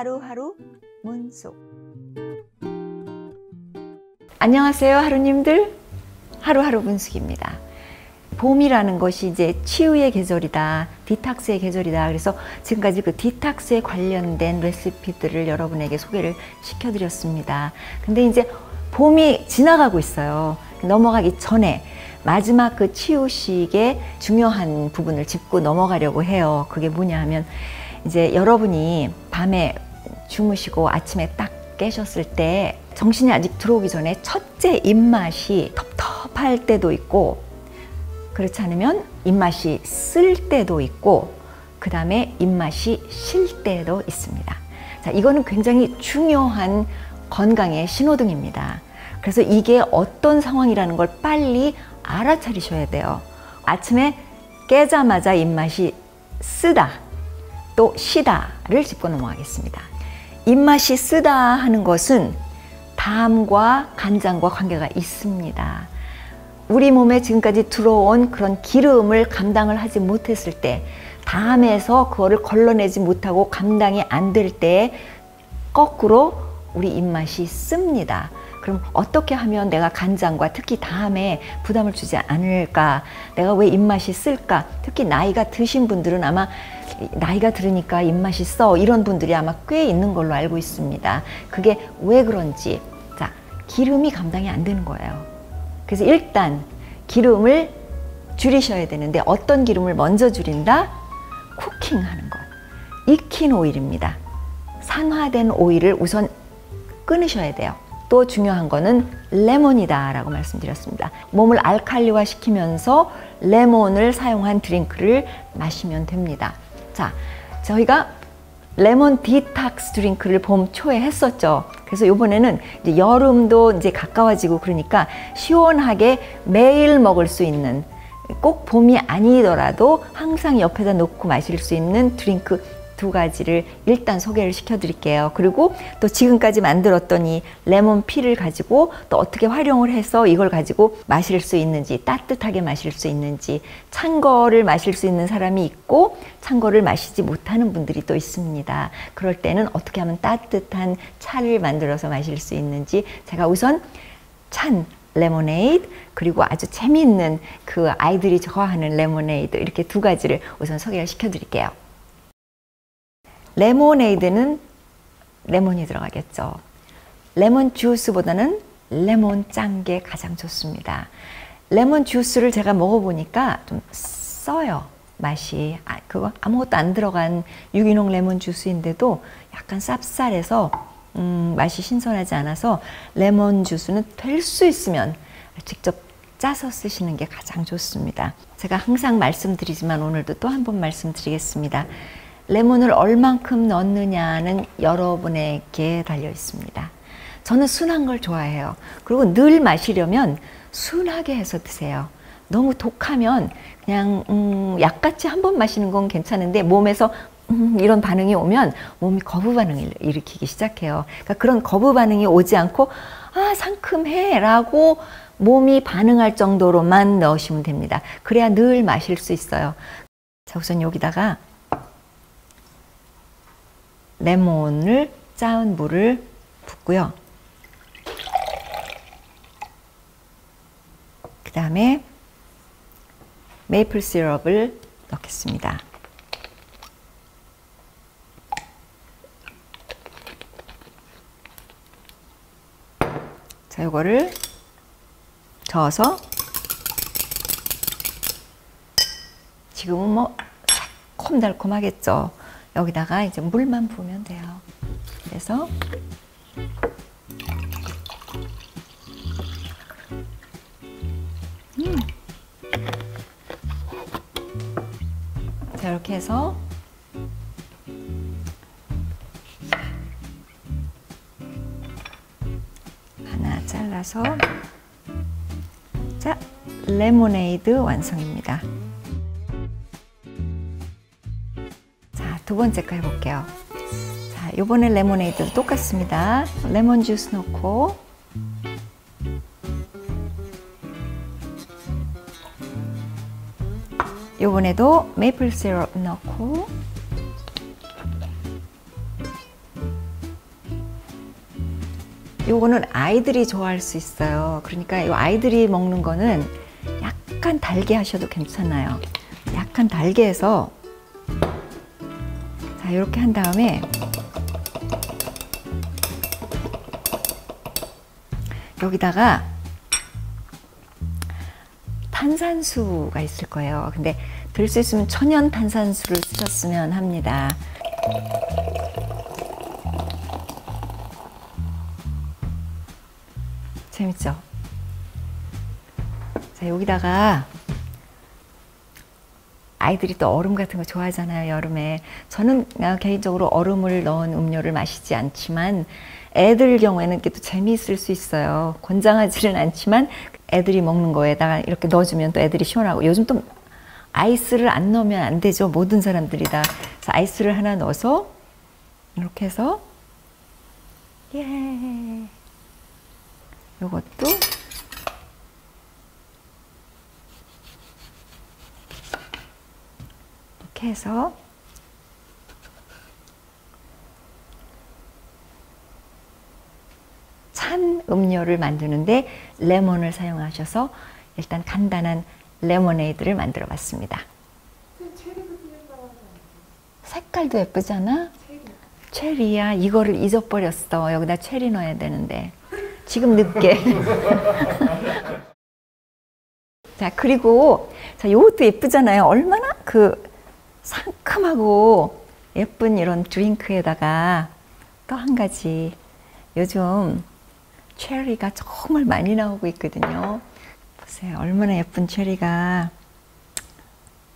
하루하루 문숙. 안녕하세요, 하루님들. 하루하루 문숙입니다. 봄이라는 것이 이제 치유의 계절이다, 디탁스의 계절이다. 그래서 지금까지 그 디탁스에 관련된 레시피들을 여러분에게 소개를 시켜드렸습니다. 근데 이제 봄이 지나가고 있어요. 넘어가기 전에 마지막 그 치유식의 중요한 부분을 짚고 넘어가려고 해요. 그게 뭐냐 하면, 이제 여러분이 밤에 주무시고 아침에 딱 깨셨을 때 정신이 아직 들어오기 전에 첫째 입맛이 텁텁할 때도 있고, 그렇지 않으면 입맛이 쓸 때도 있고, 그 다음에 입맛이 실 때도 있습니다. 자, 이거는 굉장히 중요한 건강의 신호등입니다. 그래서 이게 어떤 상황이라는 걸 빨리 알아차리셔야 돼요. 아침에 깨자마자 입맛이 쓰다, 또 시다를 짚고 넘어가겠습니다. 입맛이 쓰다 하는 것은 담과 간장과 관계가 있습니다. 우리 몸에 지금까지 들어온 그런 기름을 감당을 하지 못했을 때, 담에서 그거를 걸러내지 못하고 감당이 안 될 때 거꾸로 우리 입맛이 씁니다. 그럼 어떻게 하면 내가 간장과 특히 담에 부담을 주지 않을까? 내가 왜 입맛이 쓸까? 특히 나이가 드신 분들은 아마 나이가 들으니까 입맛이 써, 이런 분들이 아마 꽤 있는 걸로 알고 있습니다. 그게 왜 그런지, 자, 기름이 감당이 안 되는 거예요. 그래서 일단 기름을 줄이셔야 되는데, 어떤 기름을 먼저 줄인다? 쿠킹하는 것, 익힌 오일입니다. 산화된 오일을 우선 끊으셔야 돼요. 또 중요한 거는 레몬이다 라고 말씀드렸습니다. 몸을 알칼리화 시키면서 레몬을 사용한 드링크를 마시면 됩니다. 자, 저희가 레몬 디탁스 드링크를 봄 초에 했었죠. 그래서 이번에는 이제 여름도 이제 가까워지고 그러니까 시원하게 매일 먹을 수 있는, 꼭 봄이 아니더라도 항상 옆에다 놓고 마실 수 있는 드링크 두 가지를 일단 소개를 시켜드릴게요. 그리고 또 지금까지 만들었던 이 레몬 피를 가지고 또 어떻게 활용을 해서 이걸 가지고 마실 수 있는지, 따뜻하게 마실 수 있는지, 찬 거를 마실 수 있는 사람이 있고 찬 거를 마시지 못하는 분들이 또 있습니다. 그럴 때는 어떻게 하면 따뜻한 차를 만들어서 마실 수 있는지, 제가 우선 찬 레모네이드, 그리고 아주 재미있는 그 아이들이 좋아하는 레모네이드, 이렇게 두 가지를 우선 소개를 시켜드릴게요. 레모네이드는 레몬이 들어가겠죠. 레몬 주스보다는 레몬 짠 게 가장 좋습니다. 레몬 주스를 제가 먹어보니까 좀 써요, 맛이. 그거 아무것도 안 들어간 유기농 레몬 주스인데도 약간 쌉쌀해서 맛이 신선하지 않아서, 레몬 주스는 될 수 있으면 직접 짜서 쓰시는 게 가장 좋습니다. 제가 항상 말씀드리지만 오늘도 또 한 번 말씀드리겠습니다. 레몬을 얼만큼 넣느냐는 여러분에게 달려 있습니다. 저는 순한 걸 좋아해요. 그리고 늘 마시려면 순하게 해서 드세요. 너무 독하면 그냥 약같이 한 번 마시는 건 괜찮은데, 몸에서 이런 반응이 오면 몸이 거부 반응을 일으키기 시작해요. 그러니까 그런 거부 반응이 오지 않고 상큼해 라고 몸이 반응할 정도로만 넣으시면 됩니다. 그래야 늘 마실 수 있어요. 자, 우선 여기다가 레몬을 짜은 물을 붓고요. 그 다음에 메이플 시럽을 넣겠습니다. 자, 이거를 저어서, 지금은 뭐 새콤달콤하겠죠. 여기다가 이제 물만 부으면 돼요. 그래서 자, 이렇게 해서 하나 잘라서, 자, 레모네이드 완성입니다. 두 번째 거 해볼게요. 자, 요번에 레모네이드도 똑같습니다. 레몬 주스 넣고, 요번에도 메이플 시럽 넣고, 요거는 아이들이 좋아할 수 있어요. 그러니까 이 아이들이 먹는 거는 약간 달게 하셔도 괜찮아요. 약간 달게 해서, 자, 이렇게 한 다음에 여기다가 탄산수가 있을 거예요. 근데 들 수 있으면 천연 탄산수를 쓰셨으면 합니다. 재밌죠? 자, 여기다가 아이들이 또 얼음 같은 거 좋아하잖아요, 여름에. 저는 개인적으로 얼음을 넣은 음료를 마시지 않지만 애들 경우에는 이게 또 재미있을 수 있어요. 권장하지는 않지만 애들이 먹는 거에다가 이렇게 넣어주면 또 애들이 시원하고, 요즘 또 아이스를 안 넣으면 안 되죠. 모든 사람들이 다. 그래서 아이스를 하나 넣어서 이렇게 해서, 예, 요것도 이렇게 해서 찬 음료를 만드는데 레몬을 사용하셔서 일단 간단한 레모네이드를 만들어 봤습니다. 색깔도 예쁘잖아? 체리야. 이거를 잊어버렸어. 여기다 체리 넣어야 되는데 지금 늦게. 자, 그리고 자, 요것도 예쁘잖아요. 얼마나 그 상큼하고 예쁜 이런 드링크에다가 또 한 가지, 요즘 체리가 정말 많이 나오고 있거든요. 보세요. 얼마나 예쁜 체리가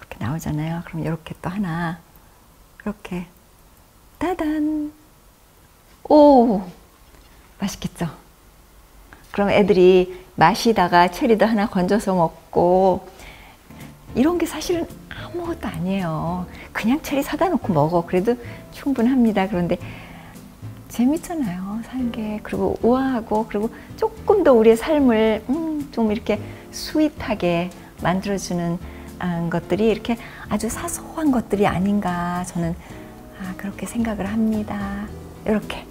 이렇게 나오잖아요. 그럼 이렇게 또 하나, 이렇게 따단. 오, 맛있겠죠? 그럼 애들이 마시다가 체리도 하나 건져서 먹고, 이런 게 사실은 아무것도 아니에요. 그냥 체리 사다 놓고 먹어. 그래도 충분합니다. 그런데 재밌잖아요, 사는 게. 그리고 우아하고, 그리고 조금 더 우리의 삶을 좀 이렇게 스윗하게 만들어주는 것들이 이렇게 아주 사소한 것들이 아닌가, 저는 그렇게 생각을 합니다. 이렇게.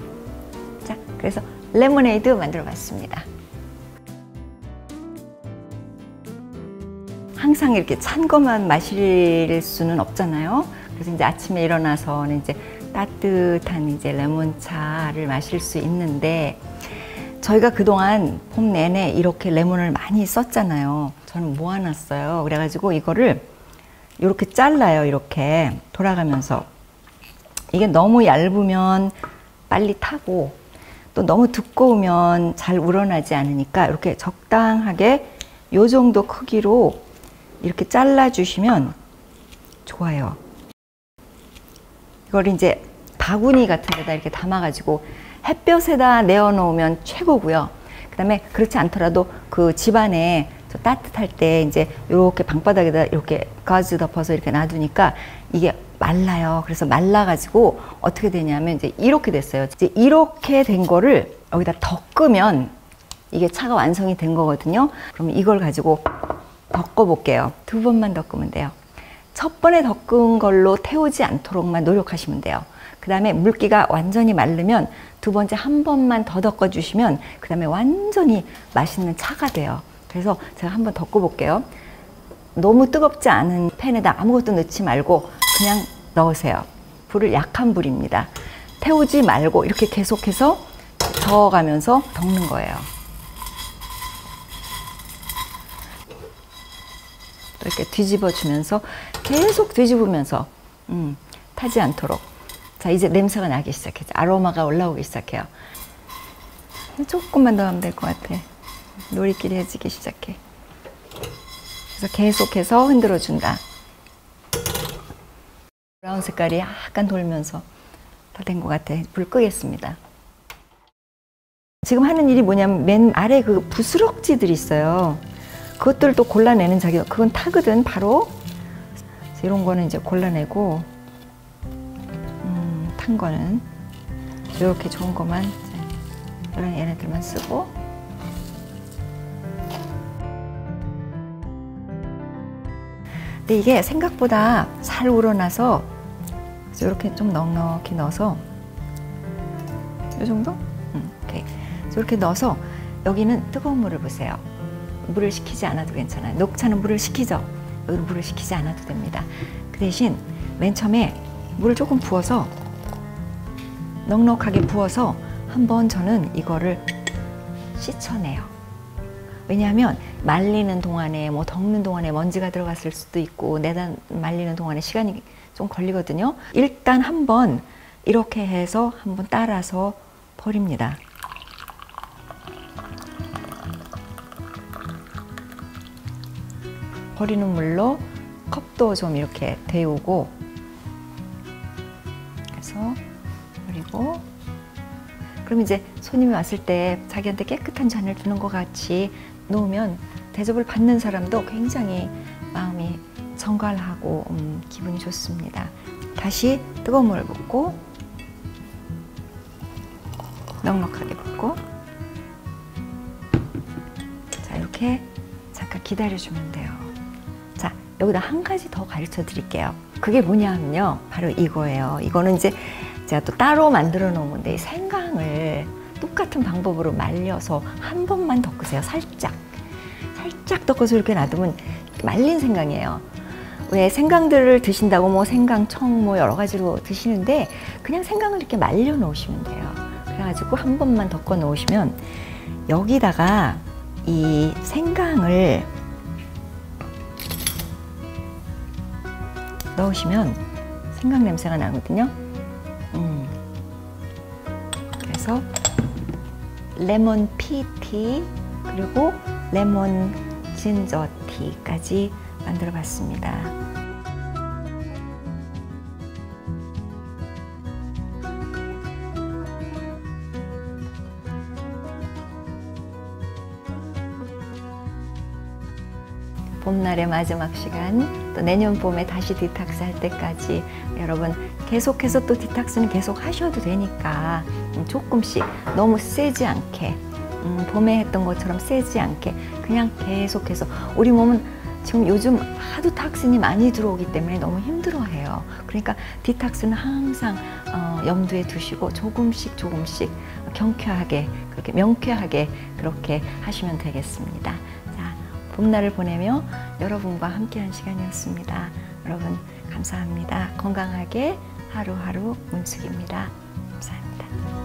자, 그래서 레모네이드 만들어 봤습니다. 항상 이렇게 찬 것만 마실 수는 없잖아요. 그래서 이제 아침에 일어나서는 이제 따뜻한 이제 레몬차를 마실 수 있는데, 저희가 그동안 봄 내내 이렇게 레몬을 많이 썼잖아요. 저는 모아놨어요. 그래가지고 이거를 이렇게 잘라요. 이렇게 돌아가면서. 이게 너무 얇으면 빨리 타고, 또 너무 두꺼우면 잘 우러나지 않으니까 이렇게 적당하게 요 정도 크기로 이렇게 잘라주시면 좋아요. 이걸 이제 바구니 같은 데다 이렇게 담아가지고 햇볕에다 내어놓으면 최고고요. 그 다음에 그렇지 않더라도 그 집안에 저 따뜻할 때 이제 이렇게 방바닥에다 이렇게 가즈 덮어서 이렇게 놔두니까 이게 말라요. 그래서 말라가지고 어떻게 되냐면 이제 이렇게 됐어요. 이제 이렇게 된 거를 여기다 덮으면 이게 차가 완성이 된 거거든요. 그러면 이걸 가지고 덮어 볼게요. 2번만 덮으면 돼요. 첫 번에 덮은 걸로 태우지 않도록만 노력하시면 돼요. 그 다음에 물기가 완전히 마르면 두 번째 한 번만 더 덮어 주시면 그 다음에 완전히 맛있는 차가 돼요. 그래서 제가 한번 덮어 볼게요. 너무 뜨겁지 않은 팬에다 아무것도 넣지 말고 그냥 넣으세요. 불을 약한 불입니다. 태우지 말고 이렇게 계속해서 저어가면서 덮는 거예요. 또 이렇게 뒤집어 주면서 계속 뒤집으면서 타지 않도록. 자, 이제 냄새가 나기 시작해요. 아로마가 올라오기 시작해요. 조금만 더 하면 될 것 같아. 놀이끼리 해지기 시작해. 그래서 계속해서 흔들어 준다. 브라운 색깔이 약간 돌면서 다 된 것 같아. 불 끄겠습니다. 지금 하는 일이 뭐냐면 맨 아래 그 부스럭지들이 있어요. 그것들을 또 골라내는 작업. 그건 타거든, 바로. 이런 거는 이제 골라내고, 탄 거는 이렇게 좋은 것만, 이런 얘네들만 쓰고. 근데 이게 생각보다 잘 우러나서 이렇게 좀 넉넉히 넣어서 이 정도? 이렇게 이렇게 넣어서 여기는 뜨거운 물을 부으세요. 물을 식히지 않아도 괜찮아요. 녹차는 물을 식히죠. 여기는 물을 식히지 않아도 됩니다. 그 대신 맨 처음에 물을 조금 부어서 넉넉하게 부어서 한번 저는 이거를 씻어내요. 왜냐하면 말리는 동안에 뭐 덮는 동안에 먼지가 들어갔을 수도 있고 내다 말리는 동안에 시간이 좀 걸리거든요. 일단 한번 이렇게 해서 한번 따라서 버립니다. 버리는 물로 컵도 좀 이렇게 데우고 그래서 버리고 그럼 이제 손님이 왔을 때 자기한테 깨끗한 잔을 주는 것 같이 놓으면 대접을 받는 사람도 굉장히 마음이 정갈하고 기분이 좋습니다. 다시 뜨거운 물을 붓고 넉넉하게 붓고 자 이렇게 잠깐 기다려주면 돼요. 자 여기다 한 가지 더 가르쳐 드릴게요. 그게 뭐냐면요 바로 이거예요. 이거는 이제 제가 또 따로 만들어 놓은 건데 생강을 똑같은 방법으로 말려서 한 번만 덮으세요. 살짝 덮어서 이렇게 놔두면 말린 생강이에요. 왜 생강들을 드신다고 뭐 생강청 뭐 여러 가지로 드시는데 그냥 생강을 이렇게 말려 놓으시면 돼요. 그래가지고 한 번만 덮어 놓으시면 여기다가 이 생강을 넣으시면 생강 냄새가 나거든요. 그래서 레몬 피티 그리고 레몬 진저 티까지 만들어 봤습니다. 봄날의 마지막 시간, 또 내년 봄에 다시 디탁스 할 때까지 여러분 계속해서 또 디탁스는 계속 하셔도 되니까 조금씩 너무 세지 않게 봄에 했던 것처럼 세지 않게 그냥 계속해서 우리 몸은 지금 요즘 하도 탁신이 많이 들어오기 때문에 너무 힘들어해요. 그러니까 디탁스는 항상 염두에 두시고 조금씩 경쾌하게 그렇게 명쾌하게 그렇게 하시면 되겠습니다. 자, 봄날을 보내며 여러분과 함께한 시간이었습니다. 여러분 감사합니다. 건강하게 하루하루 문숙입니다. 감사합니다.